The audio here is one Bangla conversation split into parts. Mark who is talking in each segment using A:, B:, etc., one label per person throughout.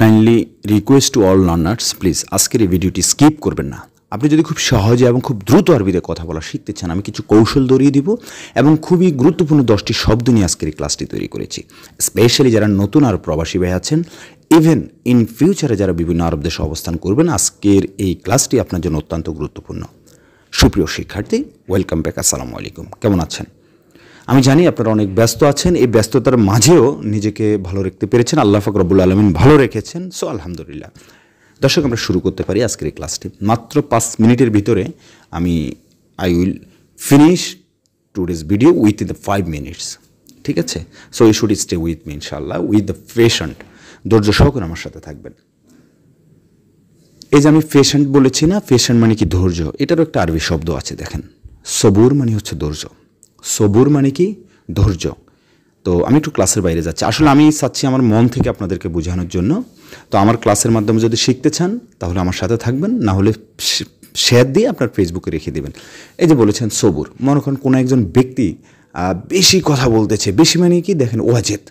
A: Kindly request to all learners, please আজকের এই ভিডিওটি স্কিপ করবেন না। আপনি যদি খুব সহজে এবং খুব দ্রুত আরবিতে কথা বলা শিখতে চান, আমি কিছু কৌশল ধরিয়ে দিব এবং খুবই গুরুত্বপূর্ণ 10টি শব্দ নিয়ে আজকের এই ক্লাসটি তৈরি করেছি। স্পেশালি যারা নতুন আরব প্রবাসী ভাই আছেন, ইভেন ইন ফিউচারে যারা বিভিন্ন আরব দেশে অবস্থান করবেন, আজকের এই ক্লাসটি আপনার জন্য অত্যন্ত গুরুত্বপূর্ণ। সুপ্রিয় শিক্ষার্থী, ওয়েলকাম ব্যাক। আসসালামু আলাইকুম, কেমন আছেন? আমি জানি আপনারা অনেক ব্যস্ত আছেন। এই ব্যস্ততার মাঝেও নিজেকে ভালো রাখতে পেরেছেন, আল্লাহ পাক রব্বুল আলামিন ভালো রেখেছেন, সো আলহামদুলিল্লাহ। দর্শক, আমরা শুরু করতে পারি আজকের এই ক্লাসটি। মাত্র 5 মিনিটের ভিতরে I will finish today's video within the 5 minutes, ঠিক আছে? So you should stay with me ইনশাআল্লাহ উইথ দ্য পেশেন্ট। ধৈর্য সহকারে আমার সাথে থাকবেন। এই যে আমি পেশেন্ট বলেছি না, পেশেন্ট মানে কি ধৈর্য, এটারও একটা আরবি শব্দ আছে, দেখেন। সবুর মানে হচ্ছে ধৈর্য, সবুর মানে কি ধৈর্য। তো আমি একটু ক্লাসের বাইরে যাচ্ছি, আসলে আমি চাচ্ছি আমার মন থেকে আপনাদেরকে বোঝানোর জন্য। তো আমার ক্লাসের মাধ্যমে যদি শিখতে চান তাহলে আমার সাথে থাকবেন, না হলে শেয়ার দিয়ে আপনার ফেসবুকে রেখে দেবেন। এই যে বলেছেন সবুর, মনে করেন কোনো একজন ব্যক্তি বেশি কথা বলতেছে। বেশি মানে কি, দেখেন ওয়াজেদ।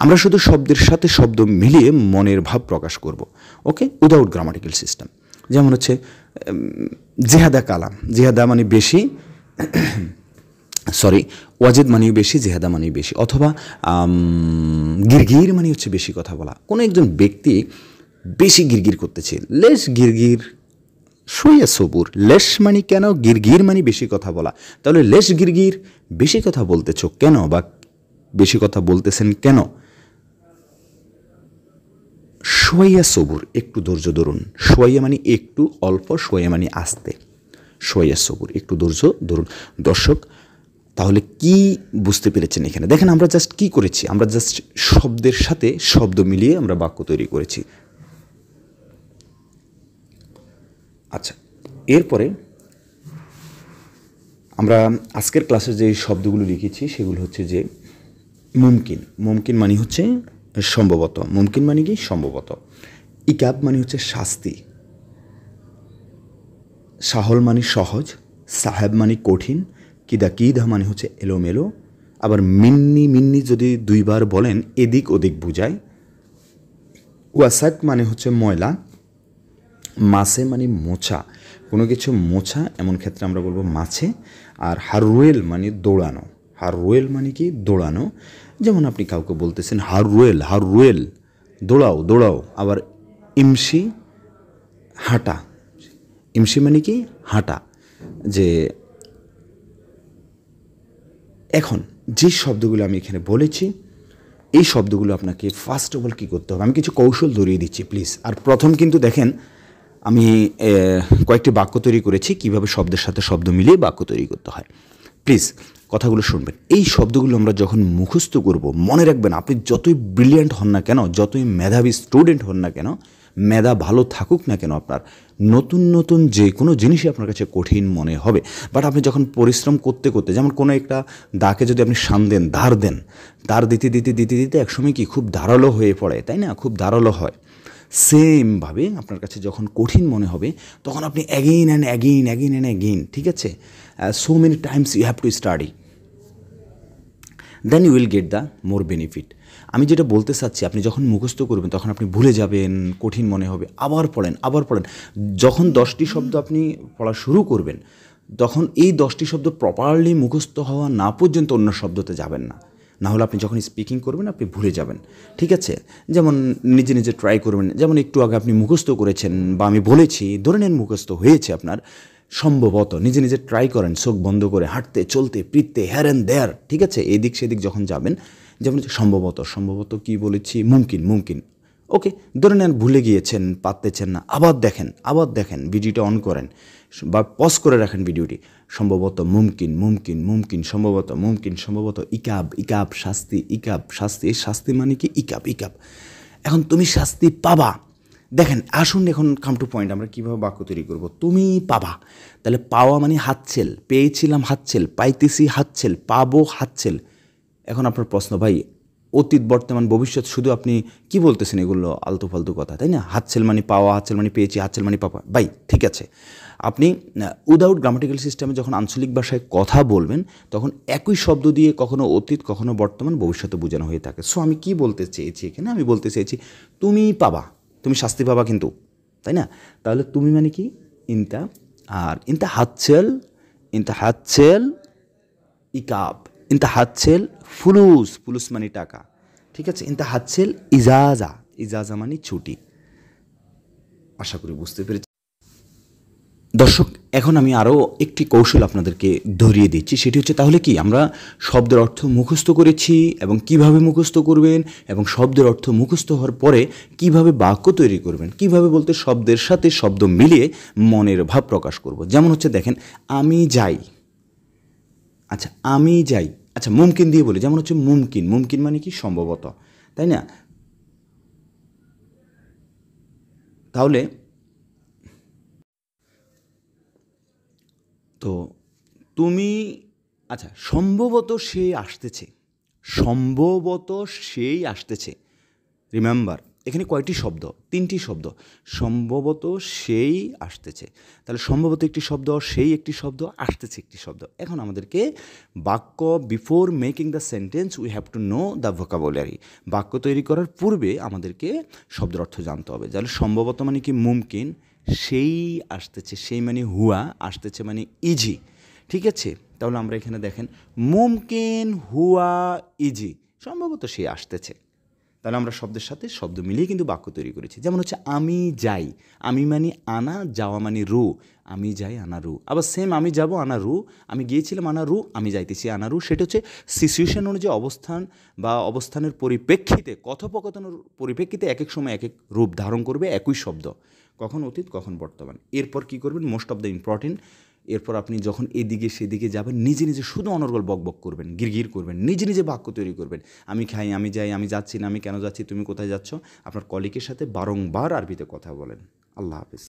A: আমরা শুধু শব্দের সাথে শব্দ মিলিয়ে মনের ভাব প্রকাশ করব, ওকে, উইদাউট গ্রামাটিক্যাল সিস্টেম। যেমন হচ্ছে জেহাদা কালাম, জেহাদা মানে বেশি, ওয়াজেদ মানেও বেশি, জেহাদা মানেও বেশি। অথবা গিরগির মানে হচ্ছে বেশি কথা বলা। কোনো একজন ব্যক্তি বেশি গিরগির করতেছে, লেশ গিরগির শুয়ে সবুর। লেশ মানে কেন, গিরগির মানে বেশি কথা বলা। তাহলে লেশ গিরগির, বেশি কথা বলতেছ কেন, বা বেশি কথা বলতেছেন কেন? সোয়া সবুর, একটু ধৈর্য ধরুন। সোয়া মানে একটু, অল্প, সোয়া মানে আস্তে। সোয়া সবুর, একটু ধৈর্য ধরুন। দর্শক, তাহলে কি বুঝতে পেরেছেন এখানে? দেখেন আমরা জাস্ট কি করেছি, আমরা জাস্ট শব্দের সাথে শব্দ মিলিয়ে আমরা বাক্য তৈরি করেছি। আচ্ছা, এরপরে আমরা আজকের ক্লাসে যে শব্দগুলো লিখেছি সেগুলো হচ্ছে যে মুমকিন। মুমকিন মানে হচ্ছে সম্ভবত। মুমকিন মানে কি, সম্ভবত। ইকাব মানে হচ্ছে শাস্তি। সাহল মানে সহজ। সাহেব মানে কঠিন। কিদা মানে হচ্ছে এলোমেলো। আবার মিন্নি, মিন্নি যদি 2 বার বলেন এদিক ওদিক বুঝায়। ওয়াসাক মানে হচ্ছে ময়লা। মাছে মানে মোছা, কোনো কিছু মোছা, এমন ক্ষেত্রে আমরা বলবো মাছে। আর হারওয়েল মানে দৌড়ানো। হারওয়েল মানে কি, দৌড়ানো। যেমন আপনি কাউকে বলতেছেন হারওয়েল, হারওয়েল, দৌড়াও দৌড়াও। আবার ইমসি, হাঁটা। ইমসি মানে কি, হাঁটা। যে এখন যে শব্দগুলো আমি এখানে বলেছি, এই শব্দগুলো আপনাকে ফার্স্ট অফ অল কী করতে হবে, আমি কিছু কৌশল ধরিয়ে দিচ্ছি প্লিজ। আর প্রথম কিন্তু দেখেন আমি কয়েকটি বাক্য তৈরি করেছি, কিভাবে শব্দের সাথে শব্দ মিলিয়ে বাক্য তৈরি করতে হয়। প্লিজ কথাগুলো শুনবেন। এই শব্দগুলো আমরা যখন মুখস্থ করব, মনে রাখবেন, আপনি যতই ব্রিলিয়ান্ট হন না কেন, যতই মেধাবী স্টুডেন্ট হন না কেন, মেধা ভালো থাকুক না কেন, আপনার নতুন নতুন যে কোনো জিনিসই আপনার কাছে কঠিন মনে হবে। বাট আপনি যখন পরিশ্রম করতে করতে, যেমন কোনো একটা দাকে যদি আপনি শান দেন, ধার দেন, ধার দিতে দিতে দিতে দিতে একসময় কি খুব ধারালো হয়ে পড়ে, তাই না? খুব ধারালো হয়। সেমভাবে আপনার কাছে যখন কঠিন মনে হবে, তখন আপনি again and again, again and again, ঠিক আছে, so many times you have to study, then you will get the more benefit. আমি যেটা বলতে চাচ্ছি, আপনি যখন মুখস্থ করবেন তখন আপনি ভুলে যাবেন, কঠিন মনে হবে, আবার পড়েন, আবার পড়েন। যখন 10টি শব্দ আপনি পড়া শুরু করবেন, তখন এই 10টি শব্দ প্রপারলি মুখস্থ হওয়া না পর্যন্ত অন্য শব্দতে যাবেন না। না হলে আপনি যখন স্পিকিং করবেন আপনি ভুলে যাবেন, ঠিক আছে? যেমন নিজে নিজে ট্রাই করবেন। যেমন একটু আগে আপনি মুখস্থ করেছেন বা আমি বলেছি, ধরে নেন মুখস্থ হয়েছে আপনার, সম্ভবত নিজে নিজে ট্রাই করেন, চোখ বন্ধ করে হাঁটতে, চলতে, ফিরতে, হ্যার অ্যান্ড দেয়ার, ঠিক আছে, এদিক সেদিক যখন যাবেন। যেমন সম্ভবত, সম্ভবত কি বলেছি, মুমকিন, মুমকিন, ওকে। ধরে নেন ভুলে গিয়েছেন, পারতেছেন না, আবার দেখেন, আবার দেখেন, ভিডিওটা অন করেন বা পজ করে রাখেন ভিডিওটি। সম্ভবত, মুমকিন, মুমকিন, মুমকিন, সম্ভবত, মুমকিন, সম্ভবত, ইকাব, ইকাব, শাস্তি, ইকাব, শাস্তি। এই শাস্তি মানে কি, ইকাব, ইকাব। এখন তুমি শাস্তি পাবা। দেখেন, আসুন এখন কাম টু পয়েন্ট, আমরা কীভাবে বাক্য তৈরি করব। তুমি পাবা, তাহলে পাওয়া মানে হাতছেল, পেয়েছিলাম হাতছেল, পাইতেছি হাতছেল, পাবো হাতছেল। এখন আপনার প্রশ্ন, ভাই অতীত, বর্তমান, ভবিষ্যৎ, শুধু আপনি কি বলতেছেন এগুলো আলতু ফালতু কথা, তাই না? হাতছেল মানে পাওয়া, হাতছেল মানে পেয়েছি, হাতছেল মানে পাবা। ভাই ঠিক আছে, আপনি উইদাউট গ্রামাটিক্যাল সিস্টেমে যখন আঞ্চলিক ভাষায় কথা বলবেন, তখন একই শব্দ দিয়ে কখনো অতীত, কখনো বর্তমান, ভবিষ্যতে বোঝানো হয়ে থাকে। সো আমি কি বলতে চেয়েছি এখানে, আমি বলতে চেয়েছি তুমি পাবা, তুমি শাস্তি পাবা কিন্তু, তাই না? তাহলে তুমি মানে কি ইনতা, আর ইনতা হাতছেল, ইনতা হাতছেল ইকাব, ইনতা হাতছেল ফুলুস, ফুলুস মানে টাকা, ঠিক আছে? ইনতা হাতছেল ইজাজা, ইজাজা মানে ছুটি। আশা করি বুঝতে পেরেছি। দর্শক, এখন আমি আরও একটি কৌশল আপনাদেরকে ধরিয়ে দিচ্ছি, সেটি হচ্ছে তাহলে কি আমরা শব্দের অর্থ মুখস্থ করেছি এবং কিভাবে মুখস্থ করবেন, এবং শব্দের অর্থ মুখস্থ হওয়ার পরে কিভাবে বাক্য তৈরি করবেন, কিভাবে বলতে শব্দের সাথে শব্দ মিলিয়ে মনের ভাব প্রকাশ করব। যেমন হচ্ছে দেখেন, আমি যাই, আচ্ছা আমি যাই, আচ্ছা মুমকিন দিয়ে বলি, যেমন হচ্ছে মুমকিন, মুমকিন মানে কি সম্ভবত, তাই না? তাহলে তো তুমি, আচ্ছা সম্ভবত সে আসতেছে, সম্ভবত সেই আসতেছে, রিমেম্বার এখানে কয়টি শব্দ? 3টি শব্দ। সম্ভবত সেই আসতেছে, তাহলে সম্ভবত একটি শব্দ, সেই একটি শব্দ, আসতেছে একটি শব্দ। এখন আমাদেরকে বাক্য, before making the sentence we have to know the vocabulary, বাক্য তৈরি করার পূর্বে আমাদেরকে শব্দের অর্থ জানতে হবে। তাহলে সম্ভবত মানে কি মুমকিন, সেই আসতেছে, সেই মানে হুয়া, আসতেছে মানে ইজি, ঠিক আছে? তাহলে আমরা এখানে দেখেন মুমকিন হুয়া ইজি, সম্ভবত সে আসতেছে। তাহলে আমরা শব্দের সাথে শব্দ মিলিয়ে কিন্তু বাক্য তৈরি করেছি। যেমন হচ্ছে আমি যাই, আমি মানে আনা, যাওয়া মানে রু, আমি যাই আনা রু। আবার সেম আমি যাব আনা রু, আমি গিয়েছিলাম আনা রু, আমি যাইতেছি আনা রু। সেটা হচ্ছে সিচুয়েশন অনুযায়ী, অবস্থান বা অবস্থানের পরিপ্রেক্ষিতে, কথোপকথনের পরিপ্রেক্ষিতে এক এক সময় এক এক রূপ ধারণ করবে একই শব্দ, কখন অতীত কখন বর্তমান। এরপর কী করবেন, মোস্ট অফ দ্য ইম্পর্টেন্ট, এরপর আপনি যখন এদিকে সেদিকে যাবেন নিজে নিজে শুধু অনর্গল বকবক করবেন, গিরগির করবেন, নিজে নিজে বাক্য তৈরি করবেন। আমি খাই, আমি যাই, আমি যাচ্ছি না, আমি কেন যাচ্ছি, তুমি কোথায় যাচ্ছ। আপনার কলিগের সাথে বারংবার আরবিতে কথা বলেন। আল্লাহ হাফিজ।